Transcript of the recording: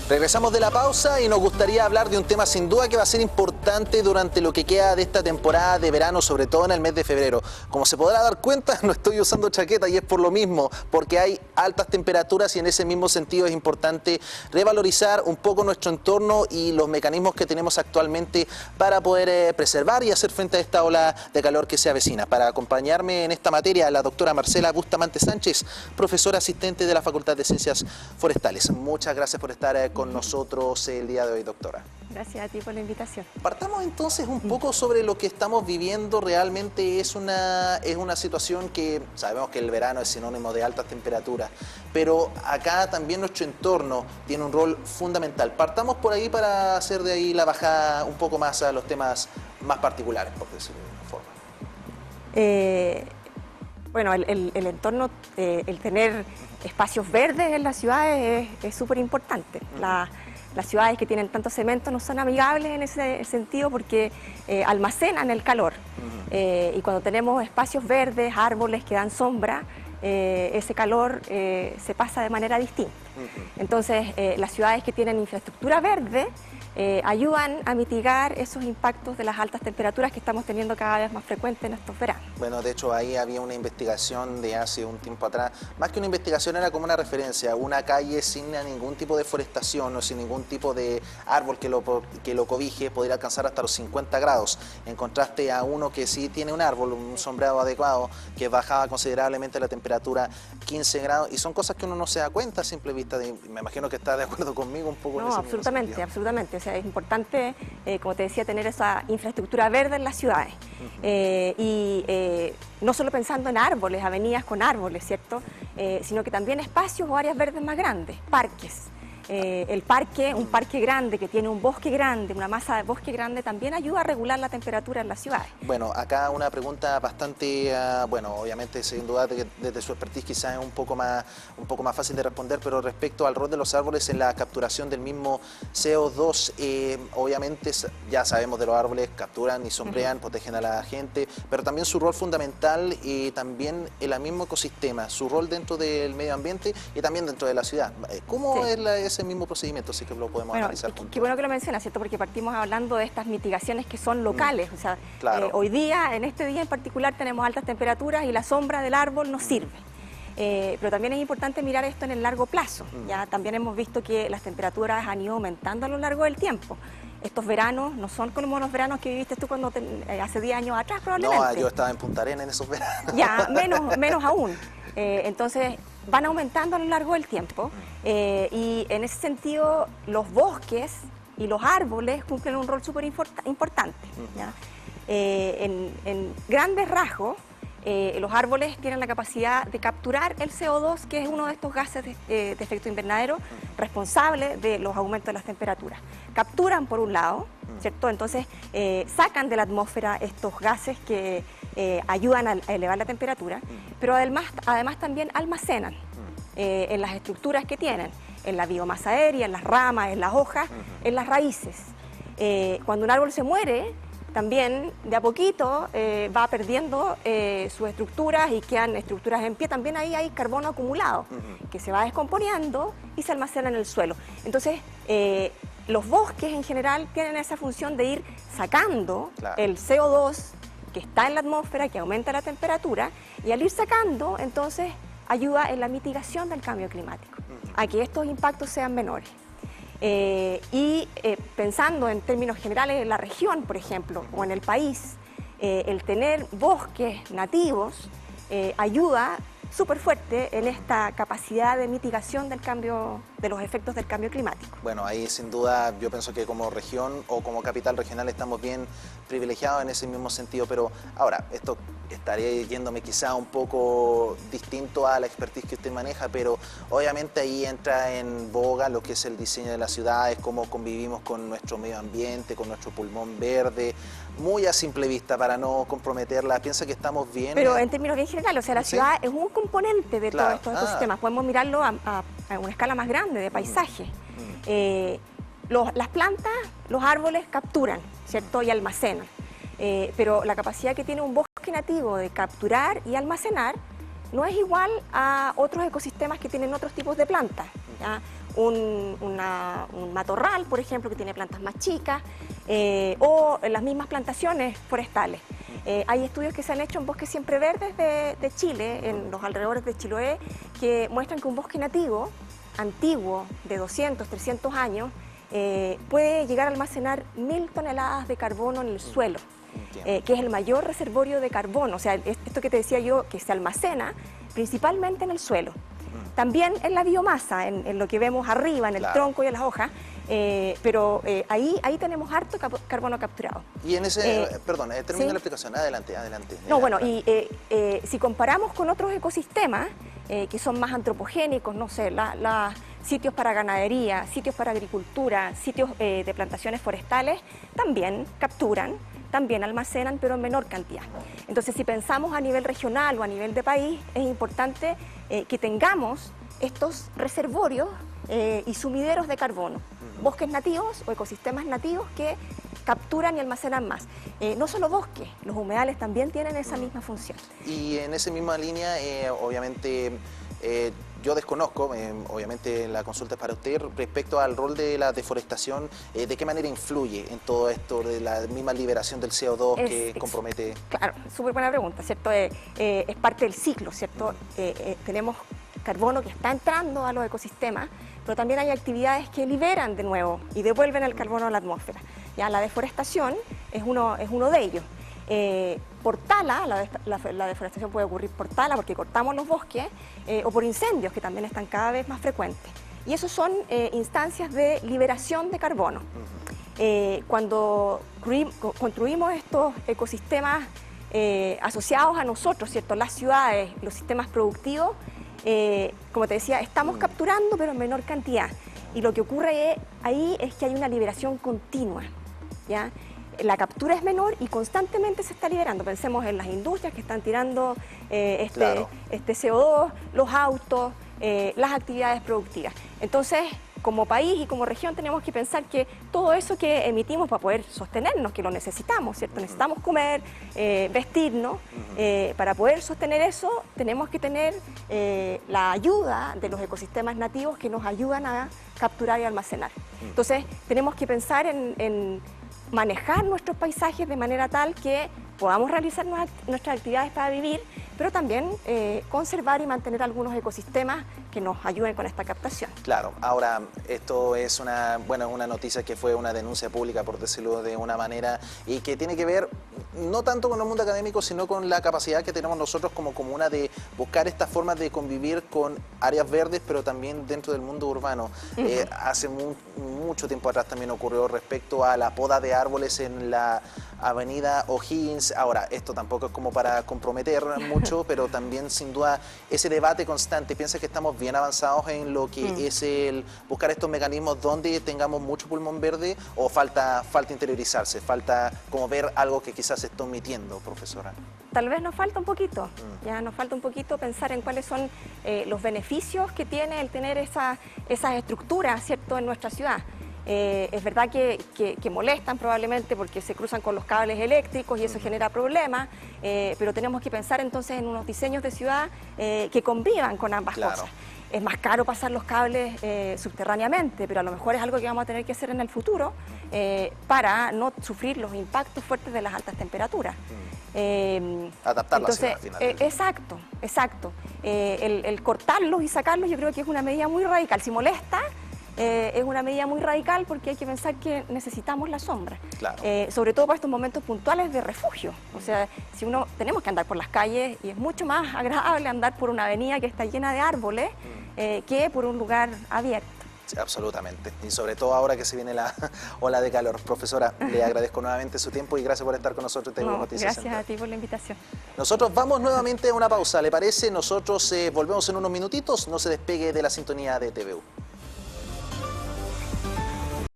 Regresamos de la pausa y nos gustaría hablar de un tema sin duda que va a ser importante durante lo que queda de esta temporada de verano, sobre todo en el mes de febrero. Como se podrá dar cuenta, no estoy usando chaqueta y es por lo mismo, porque hay altas temperaturas y en ese mismo sentido es importante revalorizar un poco nuestro entorno y los mecanismos que tenemos actualmente para poder preservar y hacer frente a esta ola de calor que se avecina. Para acompañarme en esta materia, la doctora Marcela Bustamante Sánchez, profesora asistente de la Facultad de Ciencias Forestales. Muchas gracias por estar con nosotros el día de hoy, doctora. Gracias a ti por la invitación. Partamos entonces un poco sobre lo que estamos viviendo. Realmente es una situación que sabemos que el verano es sinónimo de altas temperaturas, pero acá también nuestro entorno tiene un rol fundamental. Partamos por ahí para hacer de ahí la bajada un poco más a los temas más particulares, por decirlo de una forma. Bueno, el entorno, el tener espacios verdes en las ciudades es súper importante. Las ciudades que tienen tanto cemento no son amigables en ese sentido porque almacenan el calor. Y cuando tenemos espacios verdes, árboles que dan sombra, ese calor se pasa de manera distinta. Entonces, las ciudades que tienen infraestructura verde ayudan a mitigar esos impactos de las altas temperaturas que estamos teniendo cada vez más frecuentes en estos veranos. Bueno, de hecho ahí había una investigación de hace un tiempo atrás, más que una investigación era como una referencia, una calle sin ningún tipo de forestación o sin ningún tipo de árbol que lo cobije podría alcanzar hasta los 50 grados, en contraste a uno que sí tiene un árbol, un sombreado adecuado, que bajaba considerablemente la temperatura 15 grados, y son cosas que uno no se da cuenta a simple vista, me imagino que está de acuerdo conmigo un poco. No, absolutamente, absolutamente. O sea, es importante, como te decía, tener esa infraestructura verde en las ciudades. No solo pensando en árboles, avenidas con árboles, ¿cierto? Sino que también espacios o áreas verdes más grandes, parques. El parque, un parque grande que tiene un bosque grande, una masa de bosque grande, también ayuda a regular la temperatura en las ciudades. Bueno, acá una pregunta bastante, bueno, obviamente sin duda desde su expertise quizás es un poco más fácil de responder, pero respecto al rol de los árboles en la capturación del mismo CO2, obviamente ya sabemos de los árboles, capturan y sombrean, protegen a la gente, pero también su rol fundamental y también en el mismo ecosistema, su rol dentro del medio ambiente y también dentro de la ciudad. ¿Cómo es ese mismo procedimiento? Así que lo podemos analizar. Qué bueno que lo mencionas, ¿cierto? Porque partimos hablando de estas mitigaciones que son locales. O sea, claro. Hoy día, en este día en particular, tenemos altas temperaturas y la sombra del árbol nos sirve. Pero también es importante mirar esto en el largo plazo. Ya también hemos visto que las temperaturas han ido aumentando a lo largo del tiempo. Estos veranos no son como los veranos que viviste tú cuando hace 10 años atrás, probablemente. No, yo estaba en Punta Arenas en esos veranos. Ya, menos aún. Entonces, van aumentando a lo largo del tiempo y en ese sentido los bosques y los árboles cumplen un rol súper importante. En grandes rasgos, los árboles tienen la capacidad de capturar el CO2, que es uno de estos gases de efecto invernadero responsable de los aumentos de las temperaturas. Capturan por un lado, ¿cierto? Entonces sacan de la atmósfera estos gases que ayudan a elevar la temperatura, pero además también almacenan en las estructuras que tienen, en la biomasa aérea, en las ramas, en las hojas, en las raíces. Cuando un árbol se muere, también de a poquito va perdiendo sus estructuras y quedan estructuras en pie. También ahí hay carbono acumulado que se va descomponiendo y se almacena en el suelo. Entonces, los bosques en general tienen esa función de ir sacando el CO2 que está en la atmósfera, que aumenta la temperatura, y al ir sacando, entonces, ayuda en la mitigación del cambio climático, a que estos impactos sean menores. Pensando en términos generales en la región, por ejemplo, o en el país, el tener bosques nativos ayuda súper fuerte en esta capacidad de mitigación del cambio, de los efectos del cambio climático. Bueno, ahí sin duda yo pienso que como región o como capital regional estamos bien privilegiados en ese mismo sentido, pero ahora, esto estaría yéndome quizá un poco distinto a la expertise que usted maneja, pero obviamente ahí entra en boga lo que es el diseño de las ciudades, cómo convivimos con nuestro medio ambiente, con nuestro pulmón verde, muy a simple vista para no comprometerla. Piensa que estamos bien. Pero en términos bien generales, o sea, la ciudad es un componente de todos estos ecosistemas. Podemos mirarlo a una escala más grande de paisaje. Las plantas, los árboles capturan, ¿cierto? Y almacenan. Pero la capacidad que tiene un bosque nativo de capturar y almacenar no es igual a otros ecosistemas que tienen otros tipos de plantas, ¿ya? un matorral, por ejemplo, que tiene plantas más chicas, o en las mismas plantaciones forestales. Hay estudios que se han hecho en bosques siempre verdes de Chile, en los alrededores de Chiloé, que muestran que un bosque nativo, antiguo, de 200, 300 años, puede llegar a almacenar 1000 toneladas de carbono en el suelo, que es el mayor reservorio de carbono. O sea, esto que te decía yo, que se almacena principalmente en el suelo. También en la biomasa, en lo que vemos arriba, en el tronco y en las hojas, pero ahí tenemos harto carbono capturado. Y en ese, perdón, termina ¿sí? la explicación, adelante. No, bueno, y si comparamos con otros ecosistemas que son más antropogénicos, no sé, sitios para ganadería, sitios para agricultura, sitios de plantaciones forestales, también capturan, también almacenan, pero en menor cantidad. Entonces, si pensamos a nivel regional o a nivel de país, es importante que tengamos estos reservorios y sumideros de carbono, bosques nativos o ecosistemas nativos que capturan y almacenan más. No solo bosques, los humedales también tienen esa misma función. Y en esa misma línea, obviamente, yo desconozco, obviamente la consulta es para usted, respecto al rol de la deforestación, ¿de qué manera influye en todo esto de la misma liberación del CO2 que compromete? Claro, súper buena pregunta, ¿cierto? Es parte del ciclo, ¿cierto? Tenemos carbono que está entrando a los ecosistemas, pero también hay actividades que liberan de nuevo y devuelven el carbono a la atmósfera. Ya, la deforestación es uno de ellos. Por tala, la deforestación puede ocurrir por tala porque cortamos los bosques, o por incendios que también están cada vez más frecuentes. Y esos son instancias de liberación de carbono. Cuando construimos estos ecosistemas asociados a nosotros, ¿cierto? Las ciudades, los sistemas productivos, como te decía, estamos capturando pero en menor cantidad. Y lo que ocurre ahí es que hay una liberación continua, ¿ya? La captura es menor y constantemente se está liberando. Pensemos en las industrias que están tirando este CO2, los autos, las actividades productivas. Entonces, como país y como región tenemos que pensar que todo eso que emitimos para poder sostenernos, que lo necesitamos, ¿cierto? Necesitamos comer, vestirnos. Para poder sostener eso tenemos que tener la ayuda de los ecosistemas nativos que nos ayudan a capturar y almacenar. Entonces, tenemos que pensar en manejar nuestros paisajes de manera tal que podamos realizar nuestras actividades para vivir, pero también conservar y mantener algunos ecosistemas que nos ayuden con esta captación. Claro, ahora esto es una noticia que fue una denuncia pública, por decirlo de una manera, y que tiene que ver no tanto con el mundo académico, sino con la capacidad que tenemos nosotros como comuna de buscar estas formas de convivir con áreas verdes, pero también dentro del mundo urbano. Hace mucho tiempo atrás también ocurrió respecto a la poda de árboles en la avenida O'Higgins. Ahora, esto tampoco es como para comprometer mucho, pero también sin duda ese debate constante. ¿Piensa que estamos bien avanzados en lo que es el buscar estos mecanismos donde tengamos mucho pulmón verde, o falta interiorizarse, falta como ver algo que quizás se está omitiendo, profesora? Tal vez nos falta un poquito, ya nos falta un poquito pensar en cuáles son los beneficios que tiene el tener esas estructuras, ¿cierto?, en nuestra ciudad. Es verdad que molestan probablemente porque se cruzan con los cables eléctricos y eso genera problemas, pero tenemos que pensar entonces en unos diseños de ciudad que convivan con ambas cosas. Es más caro pasar los cables subterráneamente, pero a lo mejor es algo que vamos a tener que hacer en el futuro para no sufrir los impactos fuertes de las altas temperaturas. Adaptar la ciudad, entonces, al final. Exacto. El cortarlos y sacarlos yo creo que es una medida muy radical. Si molesta, es una medida muy radical porque hay que pensar que necesitamos la sombra, Claro. Sobre todo para estos momentos puntuales de refugio. O sea, tenemos que andar por las calles y es mucho más agradable andar por una avenida que está llena de árboles que por un lugar abierto. Sí, absolutamente, y sobre todo ahora que se viene la ola de calor. Profesora, le agradezco nuevamente su tiempo y gracias por estar con nosotros en TVU Noticias Gracias Central. a ti por la invitación. Nosotros vamos nuevamente a una pausa, ¿le parece? Nosotros volvemos en unos minutitos, no se despegue de la sintonía de TVU.